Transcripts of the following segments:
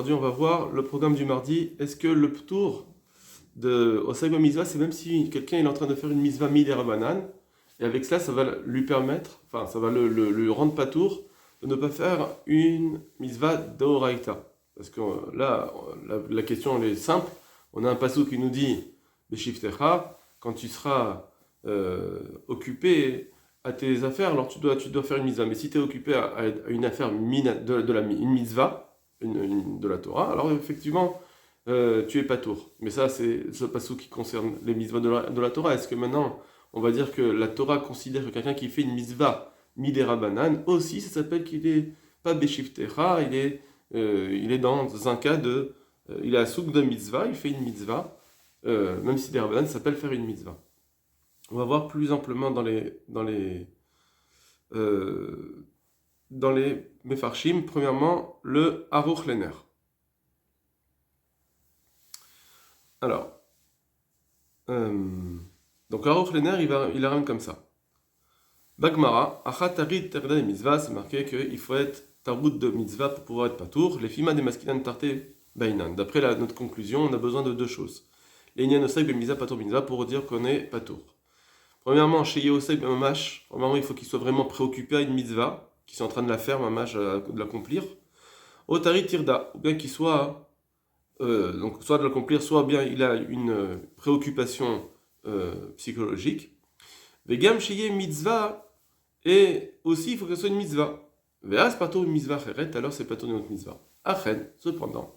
aujourd'hui, on va voir le programme du mardi. Est-ce que le ptour de Oseg Mitzvah, c'est même si quelqu'un est en train de faire une mitzvah midirabanan, et avec cela, ça va lui permettre, enfin, ça va le rendre patour de ne pas faire une mitzvah d'oraita. Parce que là, la question elle est simple. On a un passou qui nous dit Beshiftecha, quand tu seras occupé à tes affaires, alors tu dois faire une mitzvah. Mais si tu es occupé à une affaire une mitzvah, de la Torah, alors effectivement, tu es patour. Mais ça, c'est ce passou qui concerne les mitzvahs de la Torah. Est-ce que maintenant, on va dire que la Torah considère que quelqu'un qui fait une mitzvah midirabanan, aussi, ça s'appelle qu'il est pas beshiftecha, il est dans un cas de... il est à souk de mitzvah, il fait une mitzvah, même si derabanan, ça s'appelle faire une mitzvah. On va voir plus amplement dans les Mefarshim, premièrement, le Aruch Lener. Alors, donc Aruch Lener, il ramène comme ça. Bagmara, Achatarit Terda Mitzvah, c'est marqué qu'il faut être tarout de mitzvah pour pouvoir être patour. Les Fima des Maskinan Tarte Bainan. D'après notre conclusion, on a besoin de deux choses. Les Inyan Oseg Bemitzvah Patour Mitzvah pour dire qu'on est patour. Premièrement, chez Yoseg Mamash, premièrement, il faut qu'il soit vraiment préoccupé à une mitzvah, qu'il soit en train de la faire, Mamash, de l'accomplir. Otari Tirda, ou bien qu'il soit, donc soit de l'accomplir, soit bien il a une préoccupation psychologique. Vegam Sheye Mitzvah, et aussi il faut que ce soit une mitzvah. Veas Patour une mitzvah Cheret, alors c'est Patour une autre mitzvah. Achen, cependant,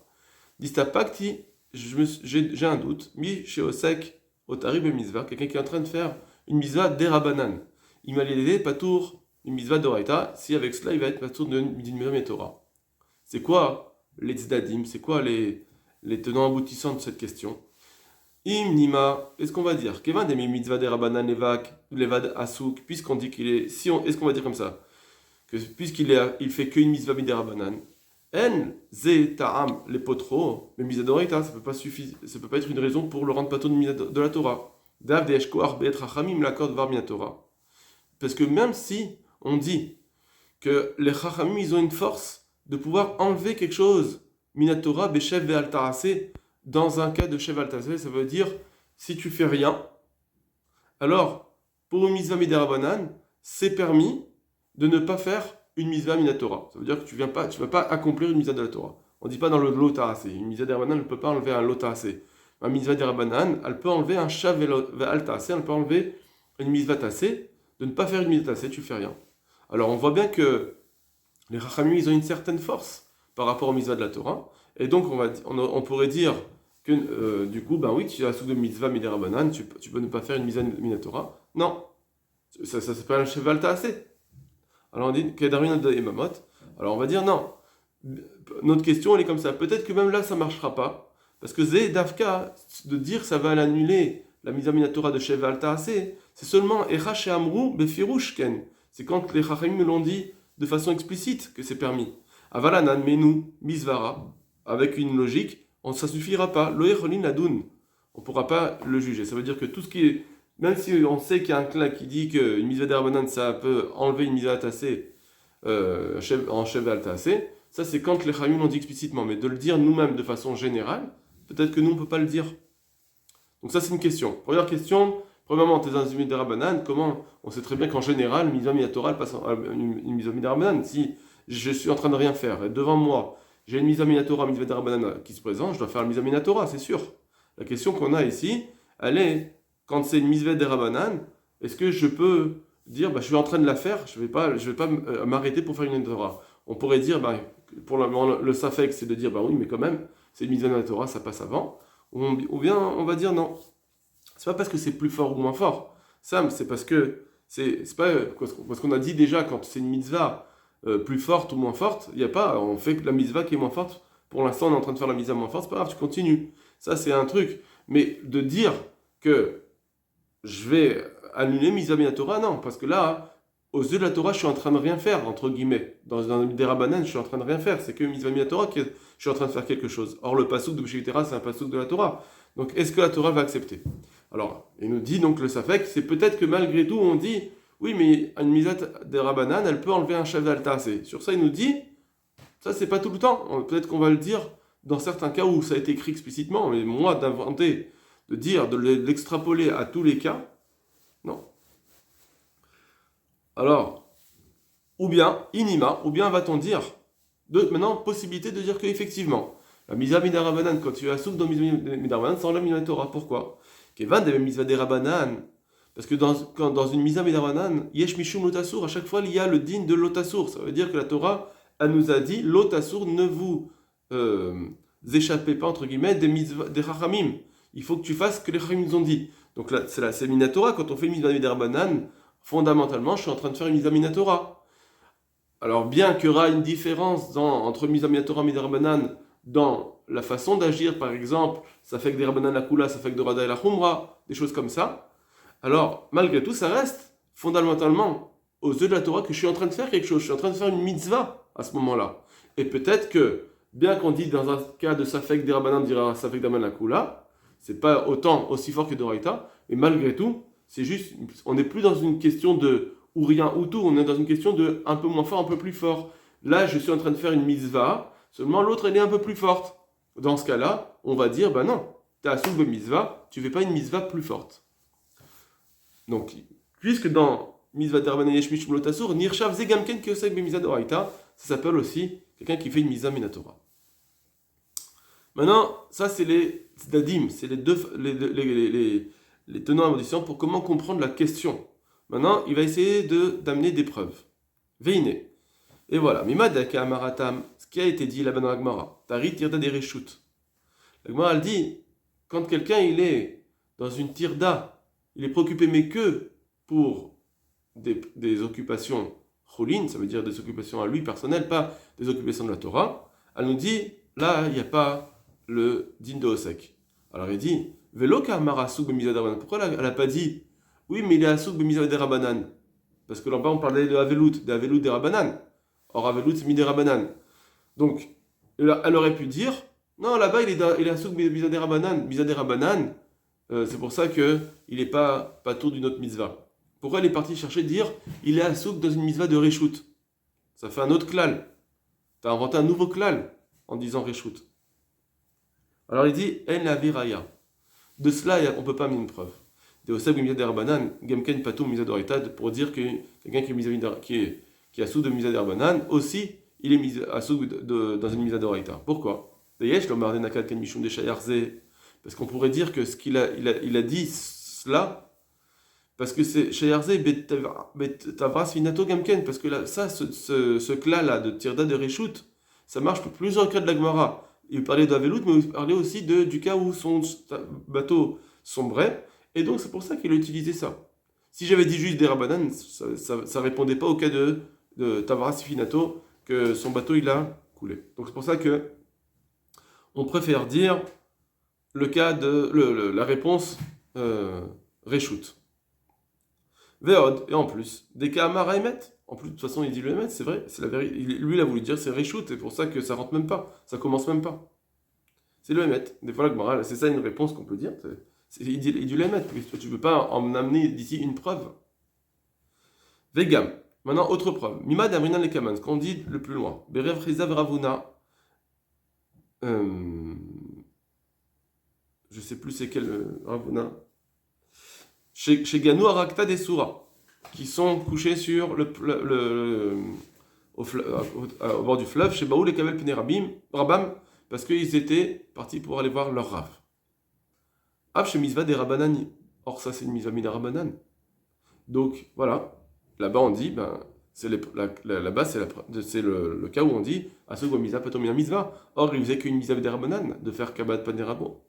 Distapakti, j'ai un doute, mi chez Osek, Otari Mitzvah, quelqu'un qui est en train de faire une mitzvah derabanan. Il m'a l'idée patour une mitzvah d'oraita, si avec cela il va être patour d'une mitzvah Torah. C'est quoi les tzdadim, c'est quoi les tenants aboutissants de cette question? Im nima, est-ce qu'on va dire Kevin des mitzvah derabanan levad asuk, puisqu'on dit qu'il est, est-ce qu'on va dire comme ça que il fait qu'une mitzvah derabanan, en ze ta'am les potro, mais mitzvah d'oraita, ça peut pas être une raison pour le rendre patour de la Torah. Parce que même si on dit que les Chachamim ils ont une force de pouvoir enlever quelque chose, Minatora, Beshev ve Altarase, dans un cas de Shev Altarase, ça veut dire si tu fais rien, alors pour une mitzvah midirabanan, c'est permis de ne pas faire une mitzvah minatora. Ça veut dire que tu vas pas accomplir une mitzvah de la Torah. On ne dit pas dans le lotarase. Une mitzvah midirabanan ne peut pas enlever un lotarase. Un mitzvah derabanan, elle peut enlever un shav ve'al ta'aseh, elle peut enlever une mitzvah ta'aseh, de ne pas faire une mitzvah ta'aseh, tu fais rien. Alors on voit bien que les Chachamim, ils ont une certaine force par rapport aux mitzvahs de la Torah, et donc on pourrait dire que du coup, ben oui, tu as sous de mitzvah midirabanan, tu peux ne pas faire une mitzvah minatora. Non, ça s'appelle un shav ve'al ta'aseh. Alors on dit kedarin de emamot. Alors on va dire non. Notre question elle est comme ça. Peut-être que même là ça marchera pas. Parce que Zé Davka, de dire ça va l'annuler, la mise en Torah de Shev Altaase, c'est seulement Echa Sheamru Befirush Ken. C'est quand les Chachamim l'ont dit de façon explicite que c'est permis. Avalanan Menu Misvara, avec une logique, ça suffira pas. Loecholin Adun, on ne pourra pas le juger. Ça veut dire que tout ce qui est, même si on sait qu'il y a un clan qui dit qu'une Misvah d'Arbanan, ça peut enlever une Misvah Altaase en Shev Altaase, ça c'est quand les Chachamim l'ont dit explicitement. Mais de le dire nous-mêmes de façon générale, peut-être que nous, on ne peut pas le dire. Donc ça, c'est une question. Première question, premièrement, tes inzimis de Rabbanan, comment on sait très bien qu'en général, une mitzvah minatora passe une mitzvah de Rabbanan. Si je suis en train de rien faire, et devant moi, j'ai une mitzvah minatora, une mitzvah de Rabbanan qui se présente, je dois faire une mitzvah minatora, c'est sûr. La question qu'on a ici, elle est, quand c'est une mitzvah de Rabbanan, est-ce que je peux dire, je suis en train de la faire, je vais pas m'arrêter pour faire une minatora. On pourrait dire, pour le safek, c'est de dire, oui, mais quand même, c'est une mitzvah de la Torah, ça passe avant. Ou bien on va dire non. C'est pas parce que c'est plus fort ou moins fort. Ça, c'est parce que c'est pas parce qu'on a dit déjà quand c'est une mitzvah plus forte ou moins forte, il y a pas, on fait la mitzvah qui est moins forte. Pour l'instant, on est en train de faire la mitzvah moins forte, c'est pas grave, tu continues. Ça, c'est un truc. Mais de dire que je vais annuler mitzvah de la Torah, non, parce que là, aux yeux de la Torah, je suis en train de rien faire, entre guillemets. Dans un derabanan, je suis en train de rien faire. C'est que mitzvah de la Torah que je suis en train de faire quelque chose. Or, le pasouk de Beshivtera, c'est un pasouk de la Torah. Donc, est-ce que la Torah va accepter? Alors, il nous dit donc le Safek, c'est peut-être que malgré tout, on dit, oui, mais une mitzvah derabanan, elle peut enlever un shav d'altaase. Sur ça, il nous dit, ça, c'est pas tout le temps. Peut-être qu'on va le dire dans certains cas où ça a été écrit explicitement, mais moi d'inventer, de dire, de l'extrapoler à tous les cas, non. Alors, ou bien, inima, ou bien va-t-on dire, maintenant, possibilité de dire qu'effectivement, la misa midarabanan, quand tu as souk dans misa midarabanan, ça enlève une Torah. Pourquoi? Kevan de misa derabanan, parce que dans une misa midarabanan, yesh mishum lotasur, à chaque fois il y a le din de lotasur. Ça veut dire que la Torah, elle nous a dit, lotasur, ne vous échappez pas, entre guillemets, des chachamim. Il faut que tu fasses ce que les chachamim nous ont dit. Donc là, c'est Minatora, quand on fait une misa midarabanan, fondamentalement, je suis en train de faire une misa minatora. Alors, bien qu'il y aura une différence entre misa minatora et midarabanan dans la façon d'agir, par exemple, ça fait que des rabanan la kula, ça fait que de rada et la khumra, des choses comme ça. Alors, malgré tout, ça reste fondamentalement aux yeux de la Torah que je suis en train de faire quelque chose, je suis en train de faire une mitzvah à ce moment-là. Et peut-être que, bien qu'on dise dans un cas de safek des rabanan, dira safek d'aman la kula, c'est pas autant aussi fort que d'oraita, mais malgré tout, c'est juste, on n'est plus dans une question de ou rien ou tout, on est dans une question de un peu moins fort, un peu plus fort. Là, je suis en train de faire une mitzvah, seulement l'autre, elle est un peu plus forte. Dans ce cas-là, on va dire, ben non, tu as souk de mitzvah, tu ne fais pas une mitzvah plus forte. Donc, puisque dans mitzvah d'Arbanan Yeshmish Mlotasur, Nirshav Zegamken Kyosek Bemizah d'Oraita, ça s'appelle aussi quelqu'un qui fait une mitzvah minatora. Maintenant, ça c'est les tzdadim, c'est les tenants aboutissants pour comment comprendre la question. Maintenant, il va essayer d'amener des preuves. Veine. Et voilà, Mimadaka Amaratam, ce qui a été dit là-bas dans la Gemara, Tarit Tirda des Reshut. La Gemara, elle dit, quand quelqu'un il est dans une tirda, il est préoccupé mais que pour des occupations cholin, ça veut dire des occupations à lui personnelles, pas des occupations de la Torah, elle nous dit, là, il n'y a pas le din de Osek. Alors il dit, Veloka Amara Souk Bemizah d'Arabanan. Pourquoi elle n'a pas dit, oui, mais il est à Souk Bemizah d'Arabanan? Parce que là-bas, on parlait de Avelout des Rabanan. Or, Avelout, c'est Midé Rabanan. Donc, elle aurait pu dire, non, là-bas, il est à Souk Bemizah d'Arabanan. Mizah d'Arabanan, c'est pour ça qu'il n'est pas tour d'une autre mitzvah. Pourquoi elle est partie chercher de dire, il est à Souk dans une mitzvah de Reshut? Ça fait un autre klal. Tu as inventé un nouveau klal en disant Reshut. Alors il dit, En la viraya. De cela, on ne peut pas amener une preuve. De Oseb Mizah d'Arabanan, Gemken Patou Mizah d'Oraita, pour dire que quelqu'un qui est à Souk de Mizah d'Arabanan, aussi, il est à Souk dans une Mizah d'Oraita. Pourquoi? D'ailleurs, le Marden Akad Ken Mishum de Shayarze. Parce qu'on pourrait dire que ce qu'il a dit cela, parce que c'est Shayarze Bet Tavras Finato Gamken, parce que là, ça, ce clan-là de Tirda de Reshut, ça marche pour plusieurs cas de la Gemara. Il parlait d'Avelout, mais il parlait aussi du cas où son bateau sombrait, et donc c'est pour ça qu'il a utilisé ça. Si j'avais dit juste des Rabanan, ça répondait pas au cas de Tavaras Finato, que son bateau il a coulé. Donc c'est pour ça que on préfère dire le cas de la réponse Reshut. Veod, et en plus, des cas Amara Emet. En plus, de toute façon, il dit le Emet, c'est vrai, c'est la vérité. Lui, il a voulu dire c'est Reshut, c'est pour ça que ça rentre même pas, ça commence même pas. C'est le Emet. Des fois, la Gemara, c'est ça une réponse qu'on peut dire. Il dit le Emet, tu ne peux pas en amener d'ici une preuve. Vegam. Maintenant, autre preuve. Mima d'Amrinan les Kaman, ce qu'on dit le plus loin. Berev Chizav Ravuna. Je sais plus c'est quel Ravuna. Chez Ganou Arakta des Souras, qui sont couchés sur au bord du fleuve, chez Baoul et Kabel Pene Rabam, parce qu'ils étaient partis pour aller voir leur Rav. Av chez Mizva des Rabanani. Or, ça, c'est une Mizva Mina Rabanan. Donc, voilà. Là-bas, on dit, là-bas, c'est le cas où on dit, Asog Mizva Patomina Mizva. Or, il faisait qu'une Mizva des Rabanan, de faire Kabbat Panerabo.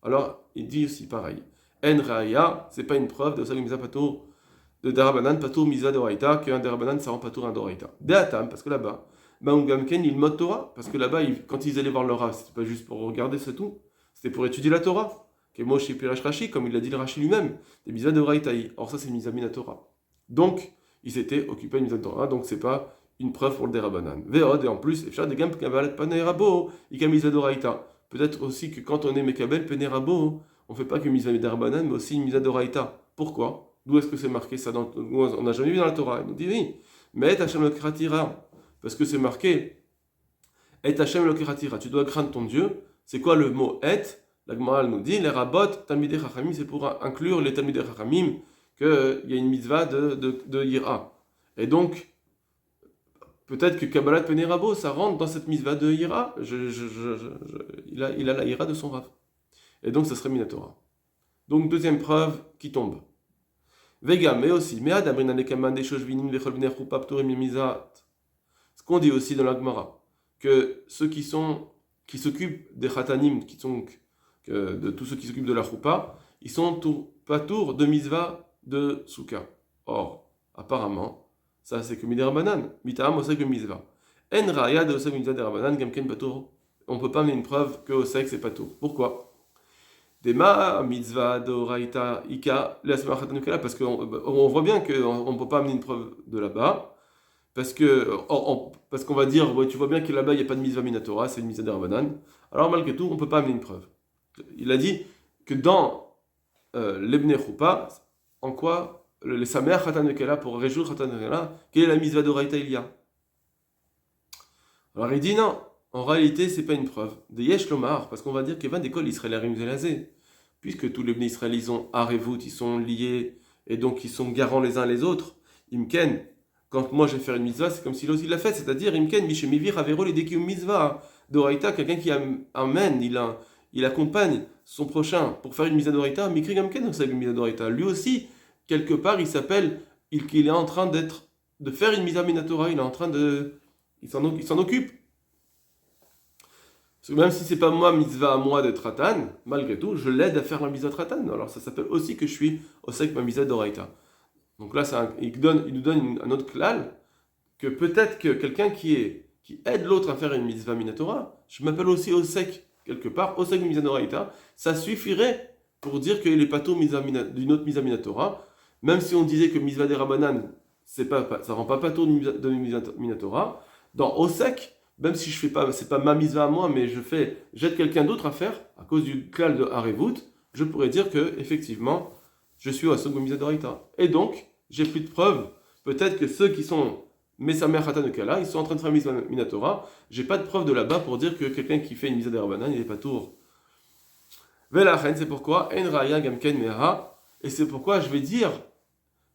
Alors, il dit aussi pareil. En Raya, c'est pas une preuve de Asog Mizva Pato de Darabanan, Pato Mizva de Oraita, qu'un Darabanan, ça rend Pato un Doraita. Deatam, parce que là-bas, Gamken, il mode Torah, parce que là-bas, quand ils allaient voir leur Rav, c'était pas juste pour regarder, c'est tout. C'était pour étudier la Torah. Kemosh Pirash Rashi, comme il l'a dit le Rashi lui-même, des Mizah de Oraitaï. Or, ça, c'est Mizah Mina Torah. Donc, ils s'étaient occupés de Mizah de Torah, donc c'est pas une preuve pour le Derabanan. Veod, et en plus, Efshar de Gam Kabalat Panerabo, Ika Mizah de Oraita. Peut-être aussi que quand on est Mekabel Penerabo, on fait pas que Mizah de Derabanan, mais aussi Mizah de Oraita. Pourquoi? D'où est-ce que c'est marqué ça on n'a jamais vu dans la Torah. Il nous dit oui. Mais Hachem le Kratira, parce que c'est marqué Et Hashem Elokeratira, tu dois craindre ton Dieu. C'est quoi le mot et? La Gemara nous dit, les rabot, Talmidei Chachamim, c'est pour inclure les Talmidei Chachamim, qu'il y a une mitzvah de Yira. Et donc, peut-être que Kabbalat Penerabo, ça rentre dans cette mitzvah de Yira. Il a la Yira de son Rav. Et donc, ça serait Minatora. Donc, deuxième preuve qui tombe. Vega, mais aussi, Mead Amrin Anekaman des Shoshvinim, Vechol Bner Chupa Ptorim Yemizat. Ce qu'on dit aussi dans la Gemara, que ceux qui s'occupent des Khatanim, de tous ceux qui s'occupent de la Chupa, ils sont pas tour de Mizvah de Souka. Or, apparemment, ça c'est que Miderabanan, Mitaam Osek Mizvah. En Raya de Osek Mizvah Derabanan, Gamken Patour. On ne peut pas amener une preuve que Osek c'est Patour. Pourquoi? Dema mitzvah d'oraita ika l'asma khatanukala, parce qu'on voit bien qu'on ne peut pas amener une preuve de là-bas, parce qu'on va dire, ouais, tu vois bien que là-bas il n'y a pas de mitzvah minatora, c'est une mitzvah d'Arabanan. Alors malgré tout, on ne peut pas amener une preuve. Il a dit que dans l'Ebne Choupa, en quoi les samer khatanukala, pour réjouir khatanukala, quelle est la mitzvah d'oraita il y a? Alors il dit non. En réalité, c'est pas une preuve. De Yesh Lomar, parce qu'on va dire qu'il y a d'école Israël Zelazé. Puisque tous les Bnei Israël, ils ont Arevut, ils sont liés, et donc ils sont garants les uns les autres. Imken, quand moi je vais faire une mitzvah, c'est comme si l'autre il l'a fait, c'est-à-dire Imken, Mishemivir, Avero, les Dekium mitzvah. Doraita, quelqu'un qui amène, il accompagne son prochain pour faire une mitzvah Doraita, Mikri Gamken, donc c'est une mitzvah Doraita. Lui aussi, quelque part, il s'appelle, il est en train de faire une mitzvah Minatora, il s'en occupe. Parce que même si c'est pas moi mitzvah à moi d'être Ratan, malgré tout, je l'aide à faire la mitzvah de Ratan. Alors ça s'appelle aussi que je suis au sec ma mitzvah d'Oraita. Donc là, il nous donne un autre klal, que peut-être que quelqu'un qui aide l'autre à faire une mitzvah minatora, je m'appelle aussi au sec quelque part, au sec mitzvah d'Oraita, ça suffirait pour dire qu'il est pas tout d'une autre mitzvah minatora, même si on disait que mitzvah des Rabbanan, ça rend pas tout de mitzvah minatora, dans au sec, même si je fais pas, c'est pas ma mitzvah à moi, mais j'aide quelqu'un d'autre à faire, à cause du klal de Harevut, je pourrais dire que, effectivement, je suis au second mitzvah d'Oraita. Et donc, j'ai plus de preuves. Peut-être que ceux qui sont Mesamer Khatanukala, ils sont en train de faire mitzvah minatora, j'ai pas de preuve de là-bas pour dire que quelqu'un qui fait une mitzvah d'Erabanan, il est pas tour. Velachen, c'est pourquoi, En Raya Gamken Meha, et c'est pourquoi je vais dire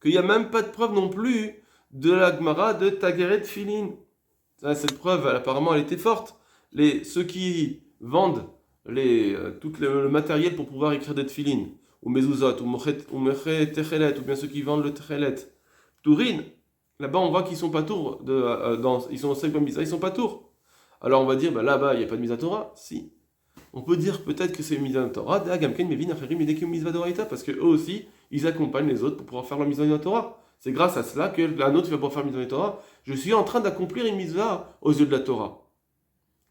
qu'il n'y a même pas de preuve non plus de la Gemara de Tageret Filin. Cette preuve, apparemment, elle était forte. Ceux qui vendent tout le matériel pour pouvoir écrire des tefilin, ou mezuzot, ou mechet techelet, ou bien ceux qui vendent le techelet, tourin, là-bas on voit qu'ils sont pas tours, ils sont au sec ils sont pas tours. Alors on va dire, là-bas il n'y a pas de mise à Torah. Si. On peut dire peut-être que c'est une mise à Torah, parce qu'eux aussi, ils accompagnent les autres pour pouvoir faire la mise à Torah. C'est grâce à cela que la nôtre va pouvoir faire mitzvah de Torah. Je suis en train d'accomplir une mitzvah aux yeux de la Torah.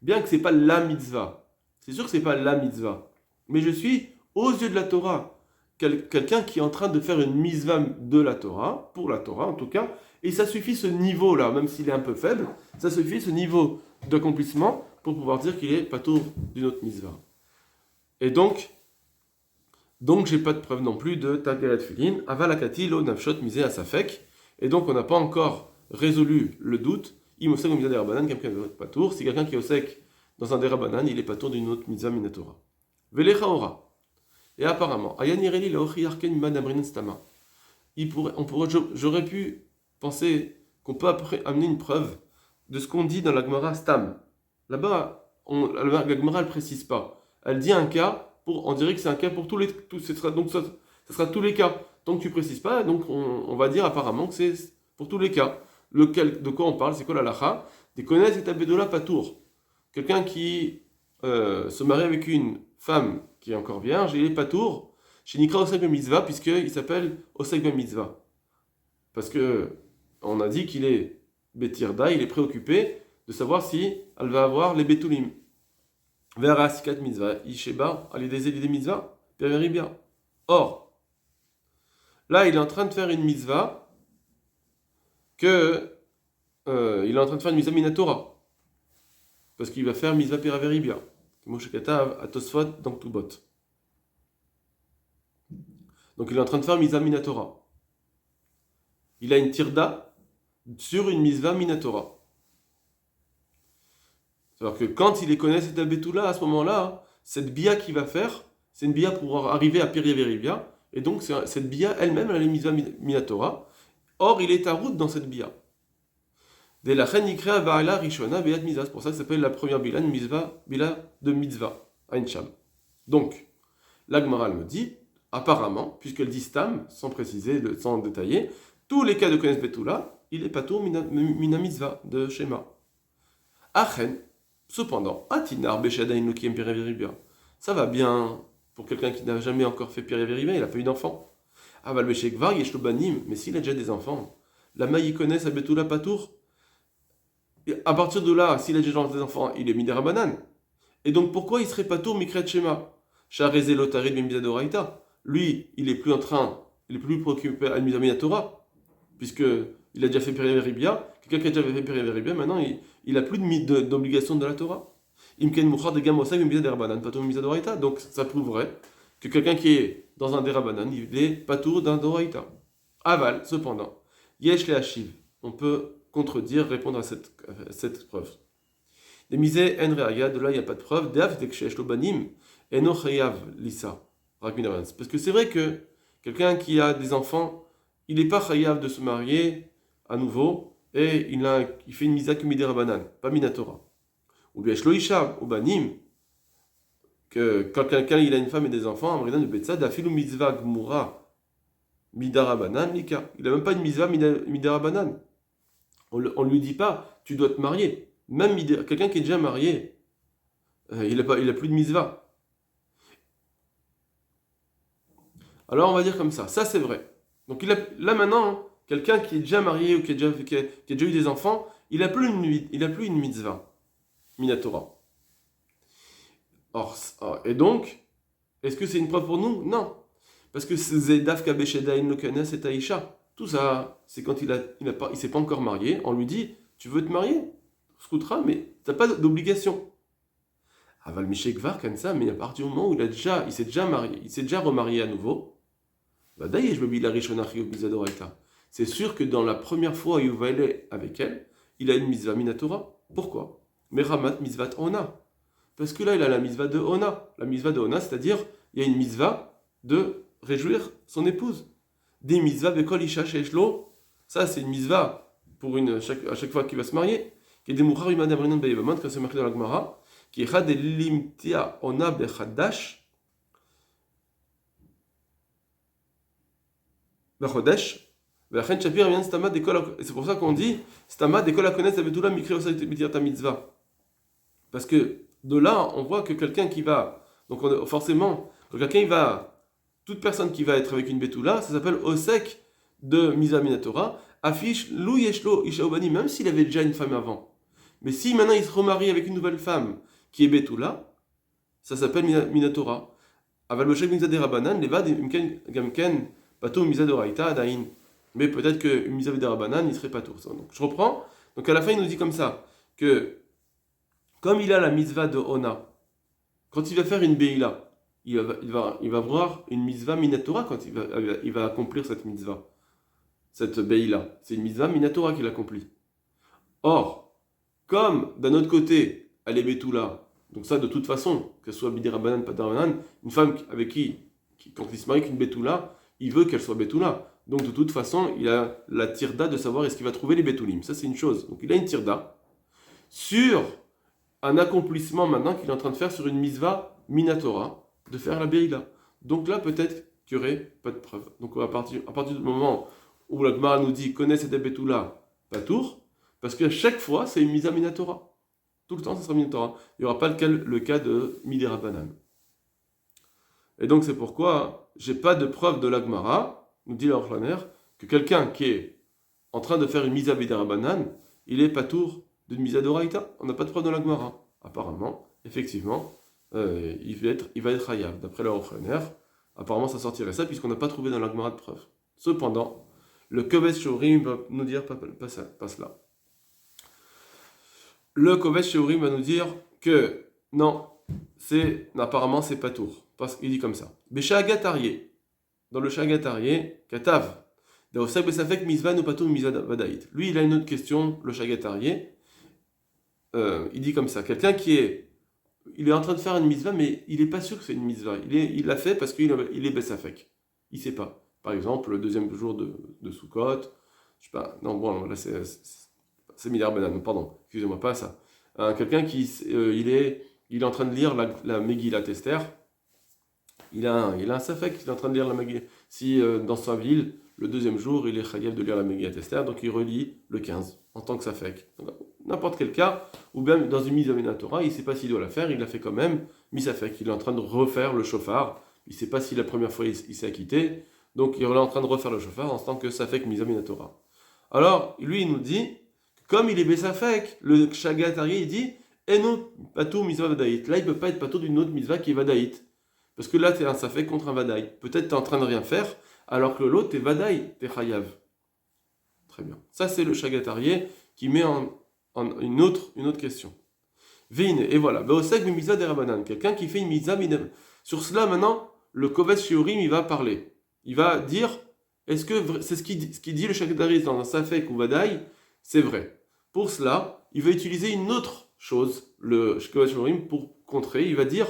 Bien que ce n'est pas la mitzvah. C'est sûr que ce n'est pas la mitzvah. Mais je suis aux yeux de la Torah. Quelqu'un qui est en train de faire une mitzvah de la Torah, pour la Torah en tout cas, et ça suffit ce niveau-là, même s'il est un peu faible, ça suffit ce niveau d'accomplissement pour pouvoir dire qu'il est patour d'une autre mitzvah. Et donc j'ai pas de preuve non plus de Tagaret Filin, Avalakati, lo nafshot misé à Safek, et donc on n'a pas encore résolu le doute, Imosek ou Mizah des Rabbanan, quelqu'un qui est patour, si quelqu'un qui est osek dans un des Rabbanan, il est patour d'une autre mitzvah minatora. Velecha ora. Et apparemment, Ayanireli la Ochiyarken Madamrin Stama. J'aurais pu penser qu'on peut amener une preuve de ce qu'on dit dans la Gemara Stam. Là-bas, la Gemara elle précise pas. Elle dit un cas. On dirait que c'est un cas pour ce sera tous les cas. Tant que tu précises pas, donc on va dire apparemment que c'est pour tous les cas. De quoi on parle? C'est quoi la lacha? Des connaisses et tabedola patour. Quelqu'un qui se marie avec une femme qui est encore vierge, il est patour chez Nikra Osek Mitzvah, puisqu'il s'appelle Osek Mitzvah. Parce que on a dit qu'il est Betirda, il est préoccupé de savoir si elle va avoir les Betulim. Vera Sikat Mitzvah, Isheba, Alidezé Mitzvah, bien. Or, là, il est en train de faire une mitzvah il est en train de faire une mitzvah minatora. Parce qu'il va faire mitzvah Peraveribia. Moshe Katav à Tosfot dans Tubot. Donc il est en train de faire mitzvah minatora. Il a une tirda sur une mitzvah minatora. Alors que quand il les connaît, cette Betula, à ce moment-là, cette bia qu'il va faire, c'est une bia pour arriver à Piriveribia, et donc cette bia elle-même, elle est mise à Minatora. Or, il est à route dans cette bia. Dès la reine Ikrea Vaala Rishona Beat Mitzvah. C'est pour ça que ça s'appelle la première bila de mitzvah, Ain Sham. Donc, l'Agmara me dit, apparemment, puisqu'elle dit Stam, sans préciser, sans détailler, tous les cas de Kones Betula, il est patour mina mitzvah de Shema. Achen, cependant, Atinar Beshadain Lokiem Piriveribia. Ça va bien pour quelqu'un qui n'a jamais encore fait Piriveribia, il n'a pas eu d'enfant. Aval Beshekvar Yeshlobanim, mais s'il a déjà des enfants, la maille connaît à Betula patour. À partir de là, s'il a déjà des enfants, il est midérabanan. Et donc pourquoi il serait patour Mikret Shema? Charezé Lotarid Mimidadoraita. Lui, il est plus préoccupé à Mizamina Torah, puisque il a déjà fait Piriveribia. Quelqu'un qui a déjà fait Piriveribia, maintenant il a plus d'obligation de la Torah. Imken Mouchar de Gamosa Mimidadorabanan, patour Mimidadoraita. Donc ça prouverait que quelqu'un qui est dans un derabanan, il est patour d'un doraita. Aval, cependant, Yesh le Hashiv. On peut contredire, répondre à cette preuve. Des misés en reaya, de là il n'y a pas de preuve. Deaf tekshesh lobanim eno chayav lisa. Parce que c'est vrai que quelqu'un qui a des enfants, il n'est pas chayav de se marier à nouveau et il fait une misa que midérabanan, pas minatora. Ou bien shloisha ou banim, que quand quelqu'un il a une femme et des enfants, amridan de betsa dafilu mitzvah gmura midarabanan lika. Il n'a même pas une mitzvah midarabanan. On ne lui dit pas, tu dois te marier. Même quelqu'un qui est déjà marié, il a plus de mitzvah. Alors on va dire comme ça c'est vrai. Donc là maintenant, quelqu'un qui est déjà marié ou qui a déjà eu des enfants, il n'a plus une mitzvah, minatora. Et donc, est-ce que c'est une preuve pour nous? Non. Parce que c'est Dafka Beshedain Lokanes et Taïcha. Tout ça, c'est quand il s'est pas encore marié, on lui dit, tu veux te marier? Scoutra, mais tu n'as pas d'obligation. Aval Mishekvar, comme ça, mais à partir du moment où il s'est déjà marié, il s'est déjà remarié à nouveau, bah d'ailleurs, je me dis la Rishonach Bizadoraita. C'est sûr que dans la première fois où il va aller avec elle, il a une mitzvah minatora. Pourquoi? Mais Ramat mitzvah ona. Parce que là, il a la mitzvah de ona. La mitzvah de ona, c'est-à-dire, il y a une mitzvah de réjouir son épouse. Des mitzvahs bekol isha sheishlo. Ça, c'est une mitzvah pour à chaque fois qu'il va se marier. Qui est des mouchar imad abrinon be'yevamant, quand c'est marqué dans la Gemara, qui est chad limtia ona bechadash, bechodesh, ve'achen shapir vient stama dekol. Et c'est pour ça qu'on dit stama dekol akones abetula mikri osay ta mitzvah. Parce que de là, on voit que quelqu'un qui va, donc forcément, quand quelqu'un il va, toute personne qui va être avec une betula, ça s'appelle osek de misa minatora, affiche lou yeshlo ishaobani, même s'il avait déjà une femme avant. Mais si maintenant il se remarie avec une nouvelle femme qui est betula, ça s'appelle minatora. Aval boshek misa de rabanan, levad gamken pato misa de raita adain. Mais peut-être que misa de rabanan, il serait pas tout. Donc je reprends. Donc à la fin, il nous dit comme ça que comme il a la mitzvah de ona, quand il va faire une beila, il va voir une mitzvah minatora quand il va accomplir cette mitzvah. Cette beila, c'est une mitzvah minatora qu'il accomplit. Or, comme d'un autre côté, elle est betula, donc ça de toute façon, que ce soit bidirabanan, patarabanan, une femme avec qui quand il se marie avec une betula, il veut qu'elle soit betula. Donc de toute façon, il a la tirda de savoir est-ce qu'il va trouver les betulim. Ça c'est une chose. Donc il a une tirda sur un accomplissement maintenant qu'il est en train de faire sur une mitzvah minatora, de faire la beila. Donc là peut-être qu'il n'y aurait pas de preuve. Donc à partir du moment où la Gemara nous dit connaît cette betula, pas tour, parce qu'à chaque fois, c'est une misa minatora. Tout le temps, ça sera minatora. Il n'y aura pas le cas de midérabanan. Et donc, c'est pourquoi j'ai pas de preuve de l'Agmara, nous dit l'Orflaner, que quelqu'un qui est en train de faire une misa midérabanan, il est patour d'une misa d'oraïta. On n'a pas de preuve de l'Agmara. Apparemment, effectivement, il va être hayav. D'après l'Orflaner, apparemment, ça sortirait ça, puisqu'on n'a pas trouvé dans l'Agmara de preuve. Cependant, le Kovetz Shorim va nous dire pas cela. Le Kovetz Sheurim va nous dire que non, apparemment c'est pas tour. Parce qu'il dit comme ça. Beshagatarié, dans le Shagatarié, Katav, Daosek Besafek Mizvan ou Patou Mizvad Vadaït. Lui, il a une autre question, le Shagatarié. il dit comme ça, quelqu'un il est en train de faire une mitzvah, mais il n'est pas sûr que c'est une mitzvah. Il l'a fait parce qu'il est Bessafek. Il ne sait pas. Par exemple, le deuxième jour de Sukkot, je sais pas, non, bon, là c'est Midar Banan, pardon, excusez-moi, pas ça. Quelqu'un il est en train de lire la Megillat Esther, il a un Safek, il est en train de lire la Megillat. Si dans sa ville, le deuxième jour, il est chayav de lire la Megillat Esther, donc il relit le 15 en tant que Safek. N'importe quel cas, ou même dans une mise à Torah, il ne sait pas s'il doit la faire, il l'a fait quand même, Misafek. Il est en train de refaire le chauffard, il ne sait pas si la première fois il s'est acquitté, donc il est en train de refaire le chauffard en tant que Safek Mizamina Torah. Alors, lui, il nous dit, comme il est Bessafek, le Shagatari, il dit, Eno Patou Mitzvah Vadaït. Là, il ne peut pas être Patou d'une autre Mitzvah qui est Vadaït. Parce que là, tu es un Safek contre un Vadaï. Peut-être tu es en train de rien faire, alors que l'autre, tu es Vadaï, tu es Chayav. Très bien. Ça, c'est le Shagatari qui met en une autre question. Veine, et voilà. Beosek Mitzvah de Rabbanan. Quelqu'un qui fait une Mitzvah. Sur cela, maintenant, le Kovetz Shiurim, il va parler. Il va dire, est-ce que c'est ce qu'il dit le Shagatari dans un Safek ou Vadaï, c'est vrai. Pour cela, il va utiliser une autre chose, le Kovetz Shiurim, pour contrer. Il va dire,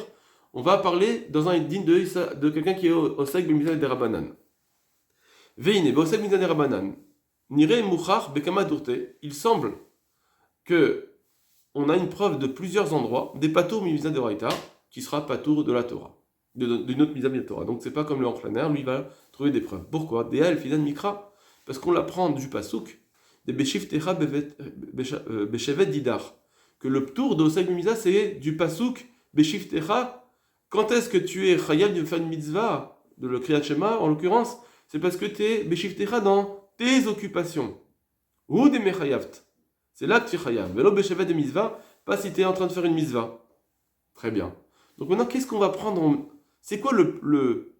on va parler dans un din de quelqu'un qui est Osek Mitzvah de Rabbanan. Veine, Beosek Mitzvah de Rabbanan. Nire Mouchar Bekama Durte. Il semble que on a une preuve de plusieurs endroits, des patours Mimisa de Raïta, qui sera patour de la Torah, d'une autre Mimisa de Torah. Donc c'est pas comme le Hanklaner, lui il va trouver des preuves. Pourquoi Dea El Fidan Mikra, parce qu'on l'apprend du Pasouk, des Beshif Techa Beshevet Didar, que le tour de Osek Mimisa c'est du Pasouk Beshif Techa. Quand est-ce que tu es Chayav de faire une mitzvah, de le Kriyat Shema en l'occurrence, c'est parce que tu es Beshif Techa dans tes occupations. Ou des Mechayavt. C'est là que tu es chayav. Velo beshevet de mitzvah, pas si tu es en train de faire une mitzvah. Très bien. Donc maintenant, qu'est-ce qu'on va prendre C'est quoi le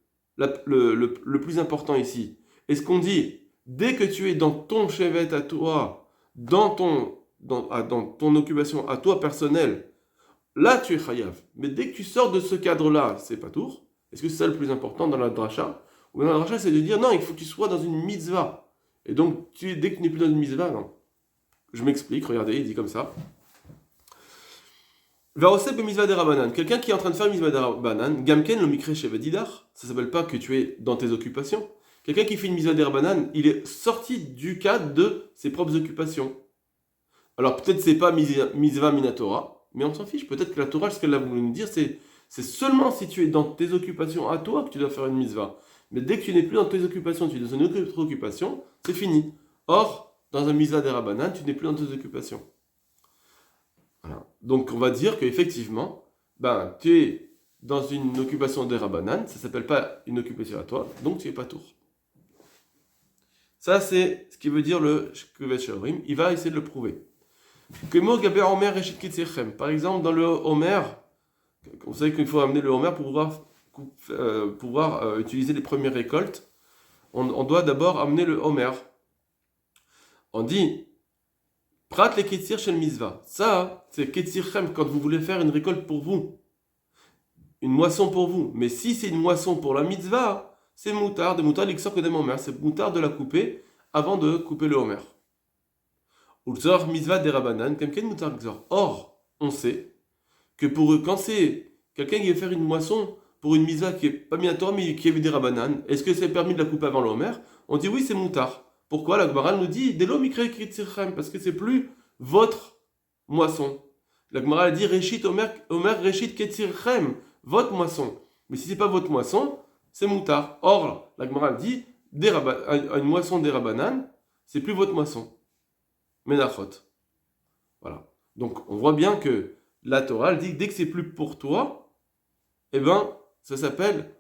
plus important ici? Est-ce qu'on dit, dès que tu es dans ton shevet à toi, dans ton occupation à toi personnelle, là tu es chayav. Mais dès que tu sors de ce cadre-là, c'est pas tour. Est-ce que c'est ça le plus important dans la dracha? Ou dans la dracha, c'est de dire, non, il faut que tu sois dans une mitzvah. Et donc, dès que tu n'es plus dans une mitzvah, non. Je m'explique, regardez, il dit comme ça. Quelqu'un qui est en train de faire une mitzvah de Rabbanan, Gamken le mikre shevedidar, ça s'appelle pas que tu es dans tes occupations. Quelqu'un qui fait une mitzvah de Rabbanan, il est sorti du cadre de ses propres occupations. Alors peut-être c'est pas mitzvah minatora, mais on s'en fiche. Peut-être que la Torah, ce qu'elle a voulu nous dire, c'est seulement si tu es dans tes occupations à toi que tu dois faire une mitzvah. Mais dès que tu n'es plus dans tes occupations, tu es dans une autre occupation, c'est fini. Or, dans un mitzvah des Rabbanan, tu n'es plus dans tes occupations. Voilà. Donc on va dire qu'effectivement, tu es dans une occupation des Rabbanan, ça ne s'appelle pas une occupation à toi, donc tu n'es pas tour. Ça c'est ce qui veut dire le Kovetz Shiurim, il va essayer de le prouver. Par exemple, dans le Homer, vous savez qu'il faut amener le Homer pour pouvoir utiliser les premières récoltes, on doit d'abord amener le Homer. On dit, prat les ketzir shel mitzvah. Ça, c'est ketzirchem quand vous voulez faire une récolte pour vous. Une moisson pour vous. Mais si c'est une moisson pour la mitzvah, c'est moutard. De moutard, l'exor que des homer. C'est moutard de la couper avant de couper le homer. Ulzor mitzvah des rabbanan, quelqu'un moutard exor. Or, on sait que pour eux, quand c'est quelqu'un qui veut faire une moisson pour une mitzvah qui est pas minatora, mais qui est des rabbanan, est-ce que c'est permis de la couper avant le homer? On dit oui, c'est moutard. Pourquoi la Gemara nous dit Delo mikre ketzirchem, parce que c'est plus votre moisson. La Gemara dit Reshit Omer Reshit ketzirchem, votre moisson. Mais si c'est pas votre moisson, c'est moutard. Or, la Gemara dit une moisson des Rabbanan, c'est plus votre moisson. Menachot. Voilà. Donc on voit bien que la Torah dit que dès que c'est plus pour toi, eh ben ça s'appelle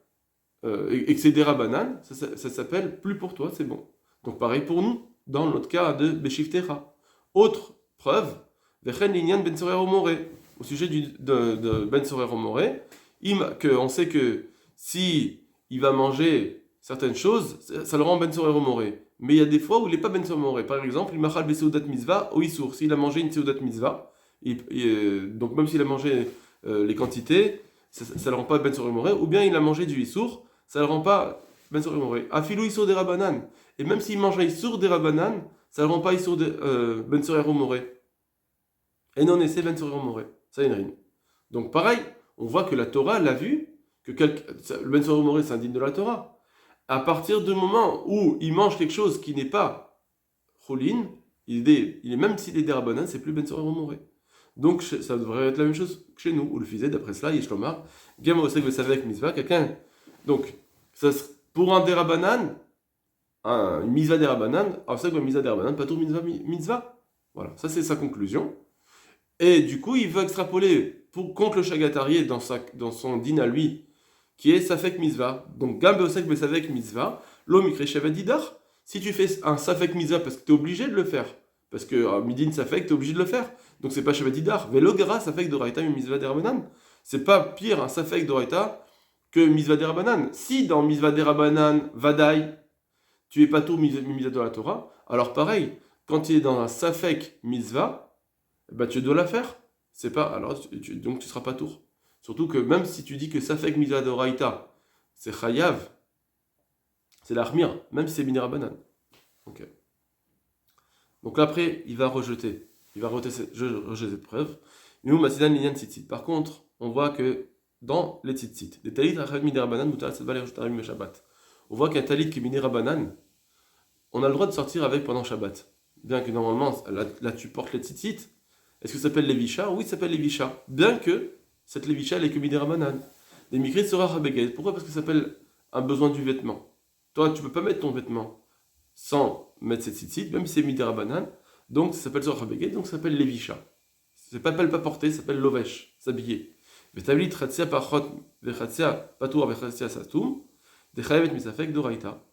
et que c'est des Rabbanan, ça s'appelle plus pour toi, c'est bon. Donc pareil pour nous, dans notre cas de Beshif Techa. Autre preuve, Vechen Linyan Ben Sorer Omoré. Au sujet de Ben Sorer Omoré, on sait que si il va manger certaines choses, ça le rend Ben Sorer Omoré. Mais il y a des fois où il n'est pas Ben Sorer Omoré. Par exemple, il machal Beseudat Mitzvah au Issour. S'il a mangé une Seudat Mitzvah, donc même s'il a mangé les quantités, ça ne le rend pas Ben Sorer Omoré. Ou bien il a mangé du Issour, ça ne le rend pas Ben Sorer Omoré. Afilou Issour des Rabbanan. Et même s'il mange un Issour des Rabbanan, ça ne le rend pas Issour Ben Sorer Omoré. Et non essaie ben sorir moré. Ça une rime. Donc pareil, on voit que la Torah l'a vu, que le ben sorir moré c'est indigne de la Torah. À partir du moment où il mange quelque chose qui n'est pas choulin, il est même s'il est derabanan, c'est plus ben sorir moré. Donc ça devrait être la même chose que chez nous, où le faisait d'après cela, Yeshlomar, Gam Osek Vesavek Mitzvah, quelqu'un. Donc, pour un derabanan, une mitzvah derabanan, Osek Mitzvah derabanan, pas tout mitzvah. Voilà, ça c'est sa conclusion. Et du coup, il veut extrapoler contre le Shagatarié dans son din à lui, qui est Safek Mitzvah. Donc, Gam Osek Vesavek Mitzvah, Lo Mikre Shavadidar. Si tu fais un Safek Mitzvah parce que tu es obligé de le faire, parce que Midin Safek, tu es obligé de le faire. Donc c'est pas Shavadidar. Velogara Safek Doraita Mitzvah Derabanan. C'est pas pire un Safek Doraita que Mitzvah Derabanan. Si dans Mitzvah Derabanan, Vadaï, tu es pas tout Mitzvah de la Torah, alors pareil, quand tu es dans un Safek Mitzvah, bah tu dois la faire. C'est pas, alors donc tu seras pas tour. Surtout que même si tu dis que Safek Mitzvah Doraita, c'est Chayav, c'est l'Armir, même si c'est Minerabanan. Ok. Donc là, après, il va rejeter cette preuve. Nous, Masidan Linyan Tzitzit. Par contre, on voit que dans les Tzitzit, des talit Rachad Miderabanan, Mutal Sedval et Shabbat, on voit qu'un talit qui est Minerabanan, on a le droit de sortir avec pendant Shabbat. Bien que normalement, là tu portes les Tzitzit. Est-ce que ça s'appelle Lévisha? Oui, ça s'appelle Lévisha. Bien que cette Lévisha, elle est que Minerabanan. Les Mikrit sera Rabeged. Pourquoi? Parce que ça s'appelle un besoin du vêtement. Toi, tu peux pas mettre ton vêtement sans mettre cette tzitzit, même si c'est midirabanan, donc ça s'appelle Zorach Beged, donc ça s'appelle Lévisha. Ça s'appelle pas porter, ça s'appelle Lovesh, s'habiller. Vetabli Tratsia Pachot, Vechatsia Patour, Vechatsia Satum, Dechayevet Misafek Doraita.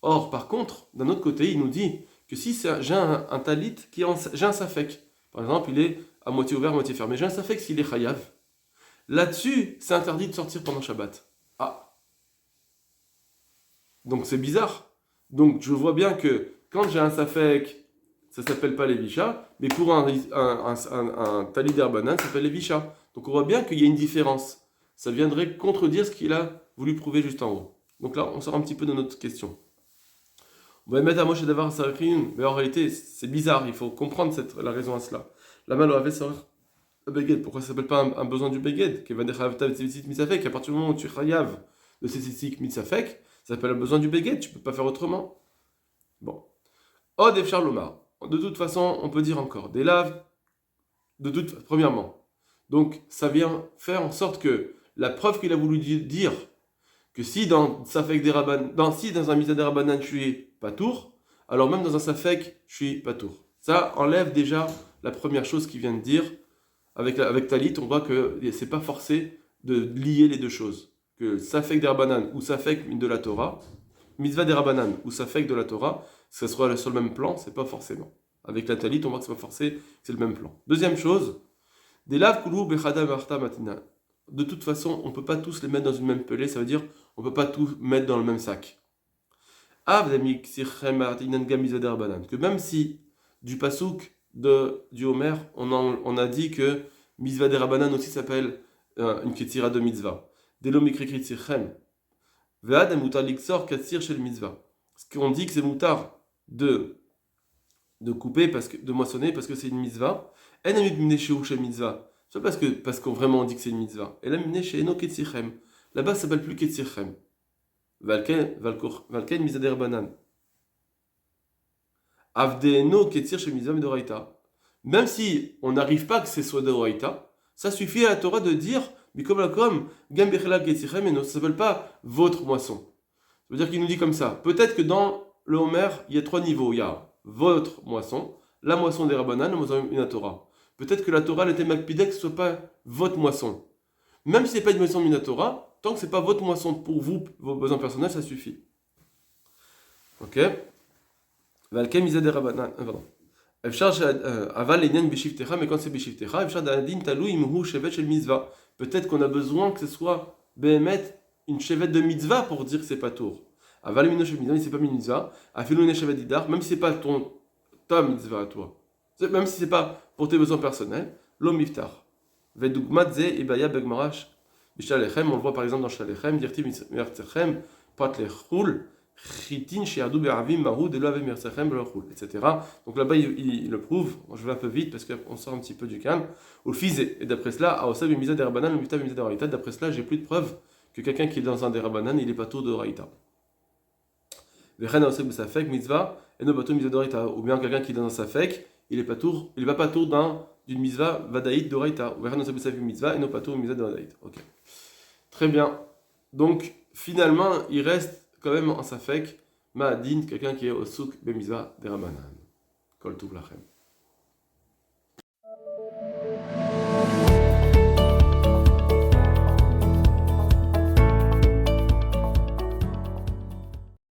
Or, par contre, d'un autre côté, il nous dit que si j'ai un talit, j'ai un safek, par exemple, il est à moitié ouvert, à moitié fermé, j'ai un safek s'il est chayav, là-dessus, c'est interdit de sortir pendant Shabbat. Ah, donc c'est bizarre. Donc je vois bien que quand j'ai un safek, ça s'appelle pas Lévisha, mais pour un talit d'Herbanan, ça s'appelle Lévisha. Donc on voit bien qu'il y a une différence. Ça viendrait contredire ce qu'il a voulu prouver juste en haut. Donc là, on sort un petit peu de notre question. On va mettre à Moshe Davar Sarikhin, mais en réalité, c'est bizarre, il faut comprendre la raison à cela. La main avait sorti le beged. Pourquoi ça s'appelle pas un besoin du beged? Qu'à partir du moment où tu chayav de ces tzitzit mitzafek, ça s'appelle un besoin du beged, tu peux pas faire autrement. Bon. Od Efchar Lomar. De toute façon, on peut dire encore. Des laves, premièrement. Donc, ça vient faire en sorte que la preuve qu'il a voulu dire que si dans Safek des si dans un Misa des Rabbanan je suis pas tour, alors même dans un Safek je suis pas tour. Ça enlève déjà la première chose qu'il vient de dire. Avec Talit, on voit que c'est pas forcé de lier les deux choses. Que Safek des Rabbanan ou Safek de la Torah, Mitzvah des Rabbanan ou Safek de la Torah, que ce soit sur le même plan, c'est pas forcément. Avec la Talit, on voit que c'est pas forcé, c'est le même plan. Deuxième chose, des laves kulu bechada marta matina. De toute façon, on peut pas tous les mettre dans une même pelée, ça veut dire on peut pas tous mettre dans le même sac. Que même si du pasouk du Homer, on a dit que Mitzvah des Rabbanan aussi s'appelle une ketira de mitzvah. Delo mikri kritzirchem. Ve'ad mutar liksor katsir shel mitzvah. Ce qu'on dit que c'est moutar de couper, de moissonner, parce que c'est une mitzvah. En amid mine shel mitzvah. C'est pas parce qu'on vraiment dit que c'est une mitzvah. Et là, mine chez eno ketzirchem. Là-bas, ça s'appelle plus ketzirchem. Valken Mitzvah des Rabbanan. Avdeno ketzir shel mitzvah medoraita. Même si on n'arrive pas que ce soit de Doraita, ça suffit à la Torah de dire Mikom Gam Bechelal Ketzirchem, et ne s'appelle pas votre moisson. Ça veut dire qu'il nous dit comme ça. Peut-être que dans le Homer, il y a 3 niveaux. Il y a votre moisson, la moisson des Rabbanan, la moisson de la Torah. Peut-être que la Torah, elle était Makpidek, que ce ne soit pas votre moisson. Même si ce n'est pas une moisson de la Torah, tant que ce n'est pas votre moisson pour vous, vos besoins personnels, ça suffit. Ok. Valken Mitzvah des Rabbanan. Pardon. Aval l'enyan b'shivtecha, mais quand c'est b'shivtecha, efshar d'adin talou imhu shevet shel mitzvah. Peut-être qu'on a besoin que ce soit behemet une chevet de mitzvah pour dire que c'est pas tour. Aval mino shel mitzvah, c'est pas mitzvah. Afilou ne chevet didar, même si c'est pas ta mitzvah à toi. Même si c'est pas pour tes besoins personnels, l'homme miftar. Vedugmat ze ibaya begmarash b'shalechem, on le voit par exemple dans Shalechem, dirti mirtechem pat lechul Chitin she'adu be'avim mahu de lo avim mersechem be'lochul, etc. Donc là-bas, il le prouve. Je vais un peu vite parce qu'on sort un petit peu du calme. Ou le fizé. Et d'après cela, aosab b'mizad derabanan, mutab b'mizad deraïta. D'après cela, j'ai plus de preuves que quelqu'un qui est dans un derabanan, il est pas tour de raïta. Vechen aosab b'safek mitzvah, et no batou mizad deraïta. Ou bien quelqu'un qui est dans un safek, il est pas tour, il va pas tour d'une mitzvah vadaït d'oraïta. Vechen aosab b'safek mitzvah, et no batou mizad deraïta. Ok. Très bien. Donc, finalement, il reste quand même en safek, ma'adin, quelqu'un qui est au souk bemizvah derabanan. Kol tuv lachem.